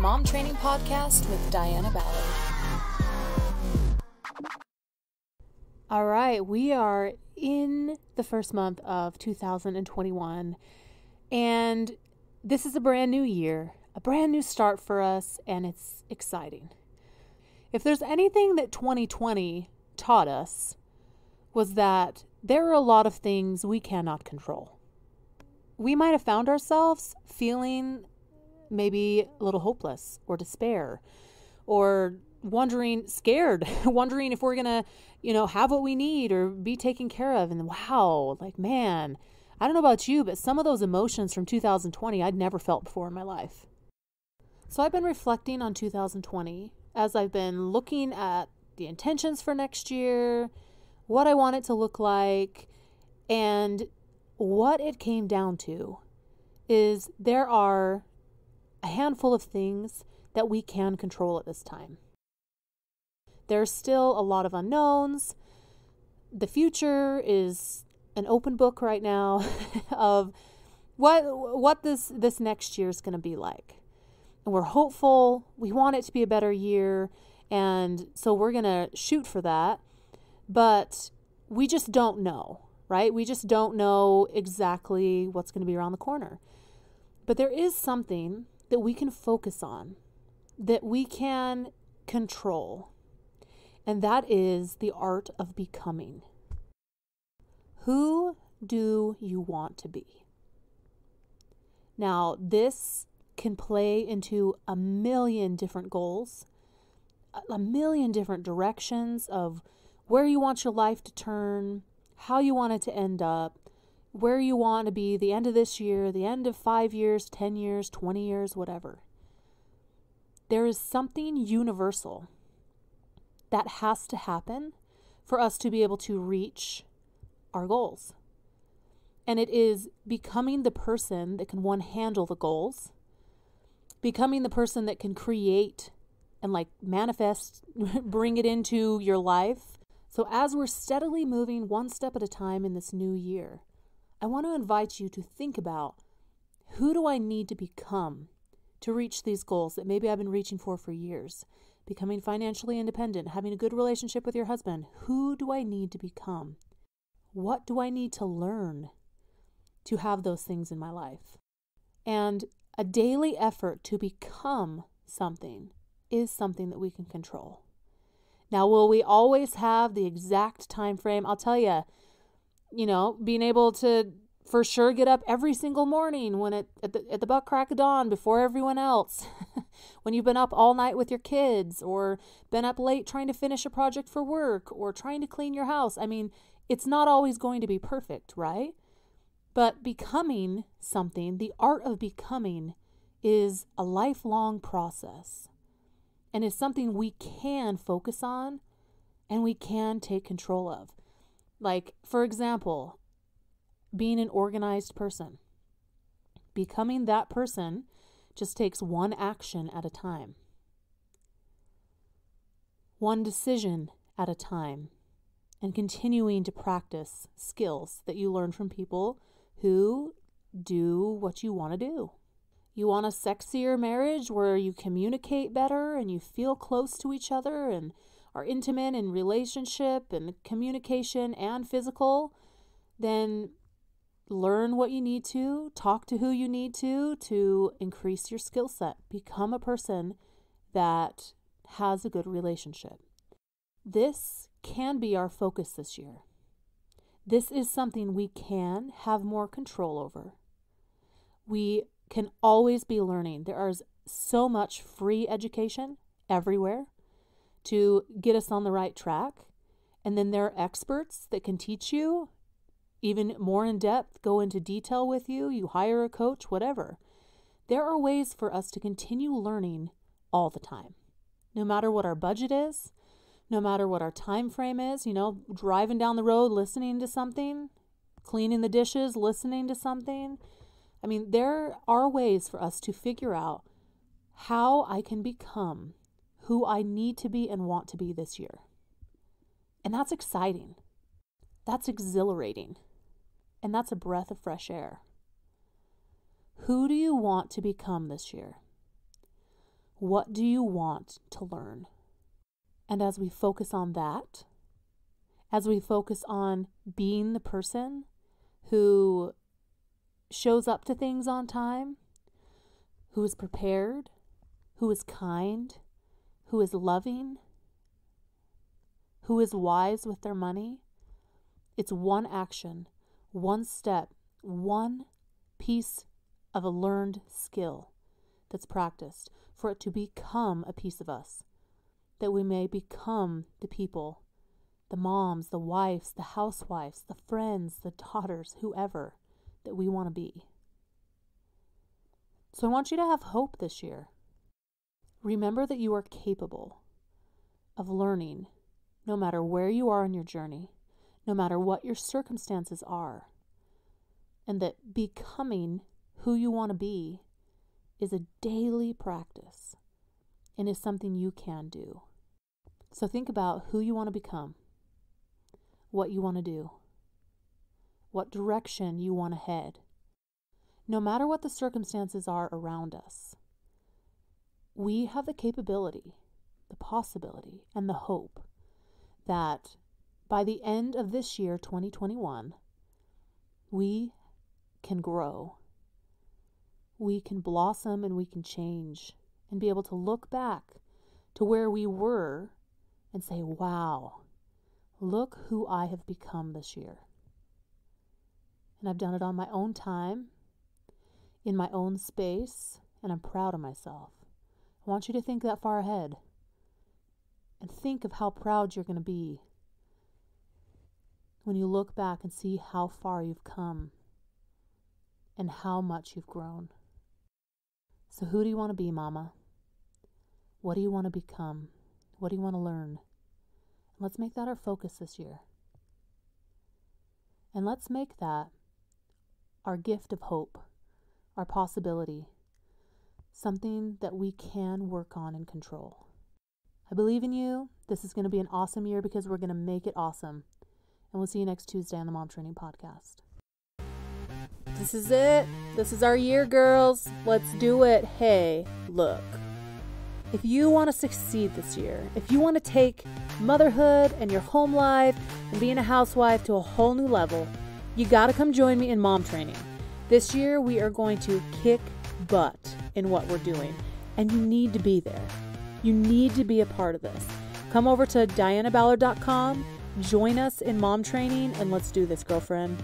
Mom Training Podcast with Diana Ballard. All right, we are in the first month of 2021, and this is a brand new year, a brand new start for us, and it's exciting. If there's anything that 2020 taught us, was that there are a lot of things we cannot control. We might have found ourselves feeling maybe a little hopeless or despair or scared, wondering if we're going to, have what we need or be taken care of. And wow, man, I don't know about you, but some of those emotions from 2020 I'd never felt before in my life. So I've been reflecting on 2020 as I've been looking at the intentions for next year, what I want it to look like, and what it came down to is there are a handful of things that we can control at this time. There's still a lot of unknowns. The future is an open book right now of what this next year is going to be like. And we're hopeful. We want it to be a better year. And so we're going to shoot for that. But we just don't know, right? We just don't know exactly what's going to be around the corner. But there is something that we can focus on, that we can control. And that is the art of becoming. Who do you want to be? Now, this can play into a million different goals, a million different directions of where you want your life to turn, how you want it to end up, where you want to be the end of this year, the end of 5 years, 10 years, 20 years, whatever. There is something universal that has to happen for us to be able to reach our goals. And it is becoming the person that can, handle the goals, becoming the person that can create and manifest, bring it into your life. So as we're steadily moving one step at a time in this new year, I want to invite you to think about, who do I need to become to reach these goals that maybe I've been reaching for years? Becoming financially independent, having a good relationship with your husband. Who do I need to become? What do I need to learn to have those things in my life? And a daily effort to become something is something that we can control. Now, will we always have the exact time frame? I'll tell you, being able to for sure get up every single morning when at the butt crack of dawn before everyone else, when you've been up all night with your kids or been up late trying to finish a project for work or trying to clean your house. I mean, it's not always going to be perfect, right? But becoming something, the art of becoming, is a lifelong process. And it's something we can focus on and we can take control of. For example, being an organized person. Becoming that person just takes one action at a time. One decision at a time. And continuing to practice skills that you learn from people who do what you want to do. You want a sexier marriage where you communicate better and you feel close to each other and are intimate in relationship and communication and physical, then learn what you need to, talk to who you need to increase your skill set. Become a person that has a good relationship. This can be our focus this year. This is something we can have more control over. We can always be learning. There is so much free education everywhere to get us on the right track. And then there are experts that can teach you even more in depth, go into detail with you. You hire a coach, whatever. There are ways for us to continue learning all the time. No matter what our budget is, no matter what our time frame is, driving down the road, listening to something, cleaning the dishes, listening to something. I mean, there are ways for us to figure out how I can become who I need to be and want to be this year. And that's exciting. That's exhilarating. And that's a breath of fresh air. Who do you want to become this year? What do you want to learn? And as we focus on that, as we focus on being the person who shows up to things on time, who is prepared, who is kind, who is loving, who is wise with their money, it's one action, one step, one piece of a learned skill that's practiced for it to become a piece of us, that we may become the people, the moms, the wives, the housewives, the friends, the daughters, whoever that we want to be. So I want you to have hope this year. Remember that you are capable of learning no matter where you are in your journey, no matter what your circumstances are, and that becoming who you want to be is a daily practice and is something you can do. So think about who you want to become, what you want to do, what direction you want to head. No matter what the circumstances are around us, we have the capability, the possibility, and the hope that by the end of this year, 2021, we can grow, we can blossom, and we can change, and be able to look back to where we were and say, wow, look who I have become this year. And I've done it on my own time, in my own space, and I'm proud of myself. I want you to think that far ahead and think of how proud you're going to be when you look back and see how far you've come and how much you've grown. So who do you want to be, Mama? What do you want to become? What do you want to learn? Let's make that our focus this year. And let's make that our gift of hope, our possibility, something that we can work on and control. I believe in you. This is going to be an awesome year because we're going to make it awesome. And we'll see you next Tuesday on the Mom Training Podcast. This is it. This is our year, girls. Let's do it. Hey, look. If you want to succeed this year, if you want to take motherhood and your home life and being a housewife to a whole new level, you got to come join me in Mom Training. This year, we are going to kick butt in what we're doing, and you need to be there. You need to be a part of this. Come over to DianaBallard.com, join us in Mom Training, and let's do this, girlfriend.